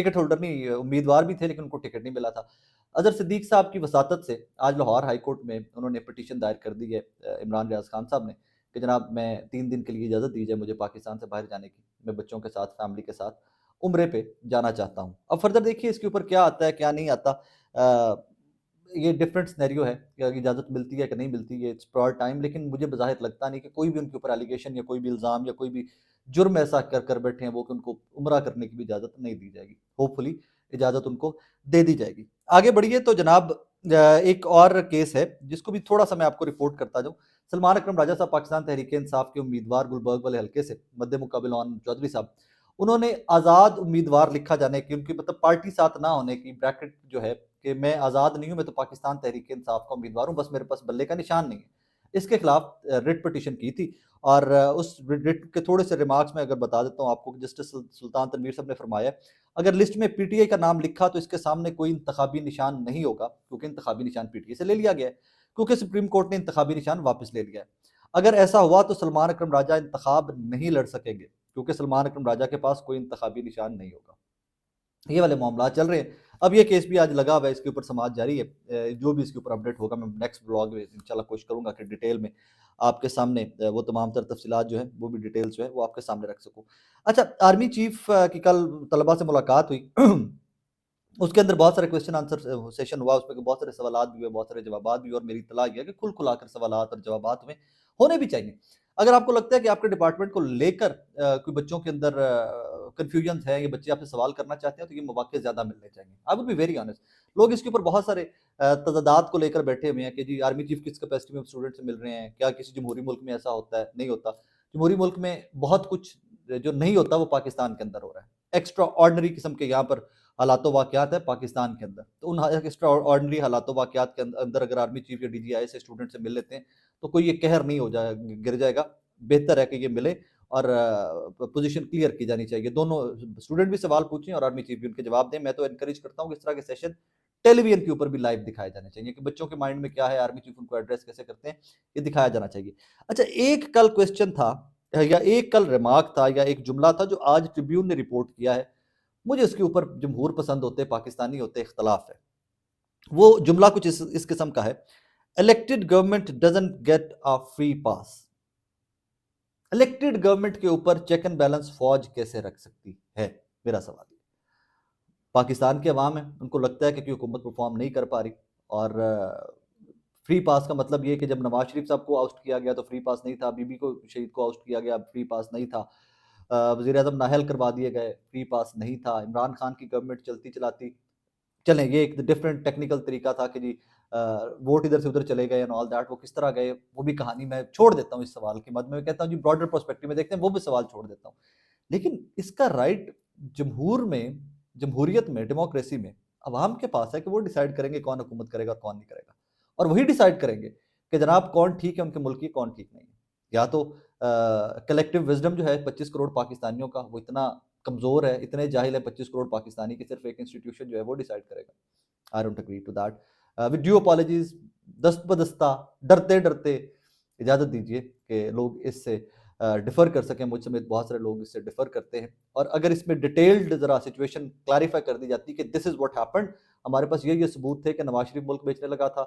Ticket holder نہیں، امیدوار بھی تھے لیکن ان کو ٹکٹ نہیں ملا تھا۔ اظہر صدیق صاحب کی وساطت سے آج لاہور ہائی کورٹ میں انہوں نے پٹیشن دائر کر دی ہے عمران ریاض خان صاحب نے کہ جناب میں 3 دن کے لیے اجازت دیجیے مجھے پاکستان سے باہر جانے کی، میں بچوں کے ساتھ فیملی کے ساتھ عمرے پہ جانا چاہتا ہوں۔ اب فردر دیکھیے اس کے اوپر کیا آتا ہے کیا نہیں آتا، یہ ڈفرینٹ سینیریو ہے کہ اجازت ملتی ہے کہ نہیں ملتی ہے، اٹس پرائر ٹائم، لیکن مجھے بظاہر لگتا نہیں کہ کوئی بھی ان کے اوپر ایلیگیشن یا کوئی بھی الزام یا کوئی بھی جرم ایسا کر بیٹھے ہیں وہ کہ ان کو عمرہ کرنے کی بھی اجازت نہیں دی جائے گی، ہوپ فلی اجازت ان کو دے دی جائے گی۔ آگے بڑھیے تو جناب ایک اور کیس ہے جس کو بھی تھوڑا سا میں آپ کو رپورٹ کرتا جاؤں۔ سلمان اکرم راجہ صاحب پاکستان تحریک انصاف کے امیدوار گلبرگ والے حلقے سے مد مقابل اون چودھری صاحب، انہوں نے آزاد امیدوار لکھا جانے کی، ان کی مطلب پارٹی ساتھ نہ ہونے کی بریکٹ جو ہے کہ میں آزاد نہیں ہوں، میں تو پاکستان تحریک انصاف کا امیدوار ہوں، بس میرے پاس بلے کا نشان نہیں ہے، اس کے خلاف ریٹ پٹیشن کی تھی۔ اور اس ریٹ کے تھوڑے سے ریمارکس میں اگر بتا دیتا ہوں آپ کو، جسٹس سلطان تنویر صاحب نے فرمایا اگر لسٹ میں پی ٹی آئی کا نام لکھا تو اس کے سامنے کوئی انتخابی نشان نہیں ہوگا، کیونکہ انتخابی نشان پی ٹی آئی سے لے لیا گیا ہے، کیونکہ سپریم کورٹ نے انتخابی نشان واپس لے لیا ہے۔ اگر ایسا ہوا تو سلمان اکرم راجہ انتخاب نہیں لڑ سکیں گے، کیونکہ سلمان اکرم راجہ کے پاس کوئی انتخابی نشان نہیں ہوگا۔ یہ والے معاملات چل رہے ہیں۔ اب یہ کیس بھی آج لگا ہوا ہے، اس کے اوپر سماعت جاری ہے، جو بھی اس کے اوپر اپڈیٹ ہوگا میں نیکسٹ بلاگ میں انشاءاللہ کوشش کروں گا کہ ڈیٹیل میں آپ کے سامنے وہ تمام تر تفصیلات جو ہیں وہ بھی ڈیٹیلز جو ہے وہ آپ کے سامنے رکھ سکوں۔ اچھا، آرمی چیف کی کل طلبہ سے ملاقات ہوئی، اس کے اندر بہت سارے کویسچن آنسر سیشن ہوا، اس میں بہت سارے سوالات بھی ہوئے، بہت سارے جوابات بھی ہوئے، اور میری اطلاع یہ ہے کہ کھل کھلا کر سوالات اور جوابات میں ہونے بھی چاہیے۔ اگر آپ کو لگتا ہے کہ آپ کے ڈپارٹمنٹ کو لے کر کوئی بچوں کے اندر کنفیوژنز ہے، یہ بچے آپ سے سوال کرنا چاہتے ہیں تو یہ مواقع زیادہ ملنے چاہیے۔ I would be very honest, لوگ اس کے اوپر بہت سارے تضادات کو لے کر بیٹھے ہوئے ہیں کہ جی آرمی چیف کس کیپیسٹی میں اسٹوڈنٹ سے مل رہے ہیں، کیا کسی جمہوری ملک میں ایسا ہوتا ہے؟ نہیں ہوتا۔ جمہوری ملک میں بہت کچھ جو نہیں ہوتا وہ پاکستان کے اندر ہو رہا ہے، ایکسٹرا آرڈنری قسم کے یہاں پر حالات و واقعات ہیں پاکستان کے اندر، تو ان ایکسٹرا آرڈنری حالات و واقعات کے اندر اگر آرمی چیف یا ڈی جی آئی سے اسٹوڈنٹ سے مل لیتے ہیں تو کوئی یہ قہر نہیں ہو جائے گر جائے گا، بہتر ہے کہ یہ ملے اور پوزیشن کلیئر کی جانی چاہیے، دونوں اسٹوڈنٹ بھی سوال پوچھیں اور آرمی چیف بھی ان کے جواب دیں۔ میں تو انکریج کرتا ہوں کہ اس طرح کے سیشن ٹیلی ویژن کے اوپر بھی لائیو دکھائے جانے چاہیے کہ بچوں کے مائنڈ میں کیا ہے، آرمی چیف ان کو ایڈریس کیسے کرتے ہیں، یہ دکھایا جانا چاہیے۔ اچھا، ایک کل کویسچن تھا یا ایک کل ریمارک تھا یا ایک جملہ تھا جو آج ٹریبیون نے رپورٹ کیا ہے، مجھے اس کے اوپر جمہور پسند ہوتے پاکستانی ہوتے اختلاف ہے۔ وہ جملہ کچھ اس قسم کا ہے، elected government doesn't get a free pass. Elected government کے اوپر چیک اینڈ بیلنس فوج کیسے رکھ سکتی ہے؟ میرا سوال ہے۔ پاکستان کے عوام ہیں، ان کو لگتا ہے کہ حکومت پرفارم نہیں کر پا رہی، اور فری پاس کا مطلب یہ کہ جب نواز شریف صاحب کو آؤسٹ کیا گیا تو فری پاس نہیں تھا، بی بی کو شہید کو آؤسٹ کیا گیا فری پاس نہیں تھا، وزیر اعظم نااہل کروا دیے گئے فری پاس نہیں تھا، عمران خان کی گورنمنٹ چلتی چلاتی چلیں، یہ ایک ڈفرینٹ ٹیکنیکل طریقہ تھا کہ جی ووٹ ادھر سے ادھر چلے گئے اینڈ آل دیٹ، وہ کس طرح گئے وہ بھی کہانی میں چھوڑ دیتا ہوں اس سوال کے بعد، میں کہتا ہوں جی براڈر پرسپیکٹو میں دیکھتے ہیں، وہ بھی سوال چھوڑ دیتا ہوں۔ لیکن اس کا رائٹ جمہور میں، جمہوریت میں، ڈیموکریسی میں عوام کے پاس ہے کہ وہ ڈیسائیڈ کریں گے کون حکومت کرے گا اور کون نہیں کرے گا، اور وہی ڈیسائیڈ کریں گے کہ جناب کون ٹھیک ہے ان کے ملک کی، کون ٹھیک نہیں ہے۔ یا تو کلیکٹیو وزڈم جو ہے 25 کروڑ پاکستانیوں کا وہ اتنا کمزور ہے، اتنے جاہل ہیں 25 کروڑ پاکستانی کہ صرف ایک انسٹیٹیوشن جو ہے وہ ڈیسائیڈ کرے گا۔ I don't agree to that. With due apologies، دست بدستہ ڈرتے ڈرتے اجازت دیجیے کہ لوگ اس سے ڈیفر کر سکیں، مجھ سمیت بہت سارے لوگ اس سے ڈیفر کرتے ہیں، اور اگر اس میں ڈیٹیلڈ ذرا سچویشن کلیریفائی کر دی جاتی کہ دس از واٹ ہیپنڈ، ہمارے پاس یہ ثبوت تھے کہ نواز شریف ملک بیچنے لگا تھا،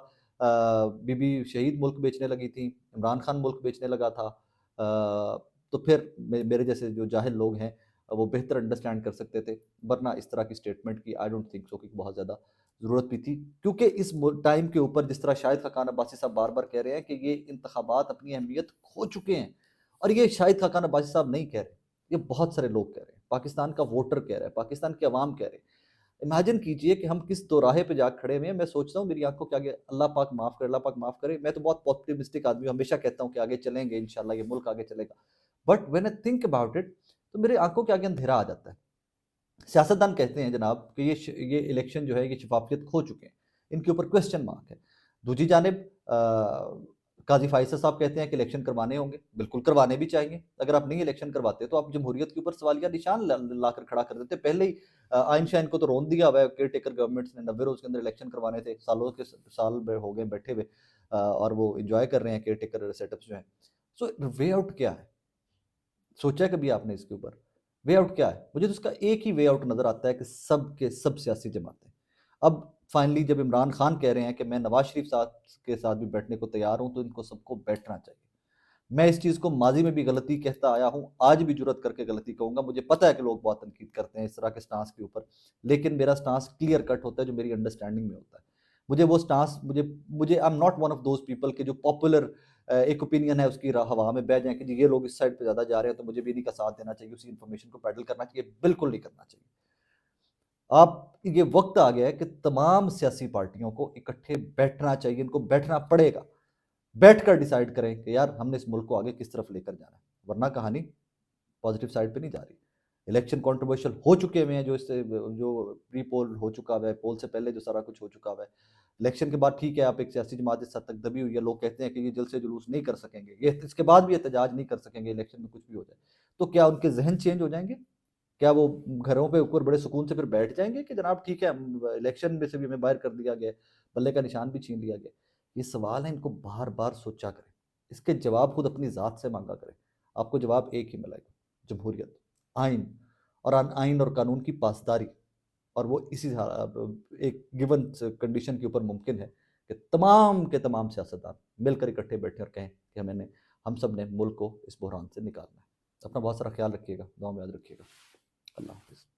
بی بی شہید ملک بیچنے لگی تھیں، عمران خان ملک بیچنے لگا تھا، تو پھر میرے جیسے جو جاہل لوگ ہیں وہ بہتر انڈرسٹینڈ کر سکتے تھے، ورنہ اس طرح کی سٹیٹمنٹ کی آئی ڈونٹ تھنک سو کہ بہت زیادہ ضرورت بھی تھی، کیونکہ اس ٹائم کے اوپر جس طرح شاہد خاقان عباسی صاحب بار بار کہہ رہے ہیں کہ یہ انتخابات اپنی اہمیت کھو چکے ہیں، اور یہ شاہد خاقان عباسی صاحب نہیں کہہ رہے، یہ بہت سارے لوگ کہہ رہے ہیں، پاکستان کا ووٹر کہہ رہا ہے، پاکستان کے عوام کہہ رہے ہیں۔ امیجن کیجئے کہ ہم کس دوراہے پہ جا کھڑے ہوئے ہیں، میں سوچتا ہوں میری آنکھوں کے آگے اللہ پاک معاف کرے، اللہ پاک معاف کرے، میں تو بہت پازیٹیوسٹک آدمی ہوں، ہمیشہ کہتا ہوں کہ آگے چلیں گے انشاءاللہ، یہ ملک آگے چلے گا، but when I think about it تو میرے آنکھوں کے آگے اندھیرا آ جاتا ہے۔ سیاستدان کہتے ہیں جناب کہ یہ الیکشن جو ہے یہ شفافیت کھو چکے ہیں، ان کے اوپر کویسچن مارک ہے۔ دوسری جانب قاضی فائصل صاحب کہتے ہیں کہ الیکشن کروانے ہوں گے، بالکل کروانے بھی چاہیے، اگر آپ نہیں الیکشن کرواتے تو آپ جمہوریت کے اوپر سوالیہ نشان لا کر کھڑا کر دیتے۔ پہلے ہی آئین شاہین کو تو رون دیا ہوا ہے کیئر ٹیکر گورنمنٹس نے، 90 روز کے اندر الیکشن کروانے تھے، سالوں کے سال ہو گئے بیٹھے ہوئے، اور وہ انجوائے کر رہے ہیں کیئر ٹیکر سیٹ اپس جو ہیں۔ سو وے آؤٹ کیا ہے؟ سوچا کبھی آپ نے اس کے اوپر؟ وے آؤٹ کیا ہے؟ مجھے تو اس کا ایک ہی وے آؤٹ نظر آتا ہے کہ سب کے سب سیاسی جماعتیں اب فائنلی جب عمران خان کہہ رہے ہیں کہ میں نواز شریف کے ساتھ بھی بیٹھنے کو تیار ہوں، تو ان کو سب کو بیٹھنا چاہیے۔ میں اس چیز کو ماضی میں بھی غلطی کہتا آیا ہوں، آج بھی جرات کر کے غلطی کہوں گا۔ مجھے پتہ ہے کہ لوگ بہت تنقید کرتے ہیں اس طرح کے سٹانس کے اوپر، لیکن میرا سٹانس کلیئر کٹ ہوتا ہے جو میری انڈرسٹینڈنگ میں ہوتا ہے۔ مجھے وہ سٹانس مجھے I am not one of those people کہ جو پاپولر ایک اوپینین ہے اس کی ہوا میں بہ جائیں کہ جی یہ لوگ اس سائڈ پہ زیادہ جا رہے ہیں تو مجھے بھی انہیں کا ساتھ دینا چاہیے، اسی انفارمیشن کو پیڈل کرنا چاہیے۔ بالکل نہیں کرنا چاہیے۔ آپ یہ وقت آ گیا ہے کہ تمام سیاسی پارٹیوں کو اکٹھے بیٹھنا چاہیے، ان کو بیٹھنا پڑے گا، بیٹھ کر ڈیسائیڈ کریں کہ یار ہم نے اس ملک کو آگے کس طرف لے کر جانا ہے، ورنہ کہانی پازیٹیو سائڈ پہ نہیں جا رہی۔ الیکشن کنٹروورشل ہو چکے ہوئے ہیں، جو اس سے جو پری پول ہو چکا ہوا ہے، پول سے پہلے جو سارا کچھ ہو چکا ہوا ہے، الیکشن کے بعد ٹھیک ہے آپ ایک سیاسی جماعت اس حد تک دبی ہوئی ہے، لوگ کہتے ہیں کہ یہ جلسے جلوس نہیں کر سکیں گے، یہ اس کے بعد بھی احتجاج نہیں کر سکیں گے، الیکشن میں کچھ بھی ہو جائے، تو کیا ان کے ذہن چینج ہو جائیں گے؟ کیا وہ گھروں پہ اوپر بڑے سکون سے پھر بیٹھ جائیں گے کہ جناب ٹھیک ہے الیکشن میں سے بھی ہمیں باہر کر دیا گیا، بلے کا نشان بھی چھین لیا گیا؟ یہ سوال ہے، ان کو بار بار سوچا کریں، اس کے جواب خود اپنی ذات سے مانگا کریں۔ آپ کو جواب ایک ہی ملے گا، جمہوریت، آئین، اور آئین اور قانون کی پاسداری، اور وہ اسی ایک گیون کنڈیشن کے اوپر ممکن ہے کہ تمام کے تمام سیاستدان مل کر اکٹھے بیٹھے اور کہیں کہ ہم سب نے ملک کو اس بحران سے نکالنا ہے۔ اپنا بہت سارا خیال رکھیے گا، دعا میں یاد رکھیے گا۔ اللہ حافظ۔